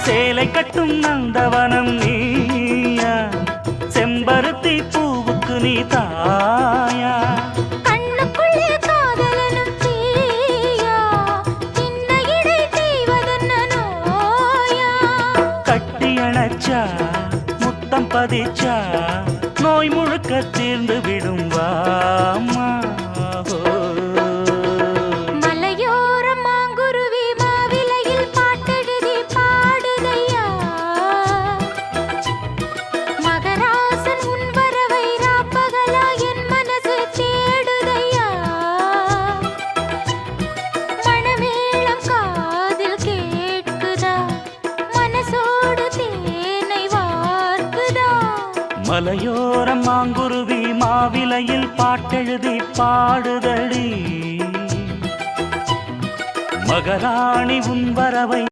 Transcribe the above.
சேலை கட்டும் நந்தவனம் நீயா, செம்பருத்தி பூவுக்கு நீ தாயா. கண்ணுக்குள்ளே காதலனும் தீயா, சின்ன இடை செய்வதென்ன நோயா. கட்டி அணைச்சா முத்தம் பதிச்சா நோய் முழுக்க தீர்ந்து விடும் வாமா. மலையோரம் மாங்குருவி மாவிலையில் பாட்டெழுதி பாடுதையா, மகராசன் உன் வரவை ராப்பகலா என் மனசு தேடுதையா. மணமேளம் காதில் கேட்குதா, மனசோடு தேனை வார்க்குதா. மலையோரம் மாங்குருவி மாவிலையில் பாட்டெழுதி பாடுதடி, மகராணி உன் வரவை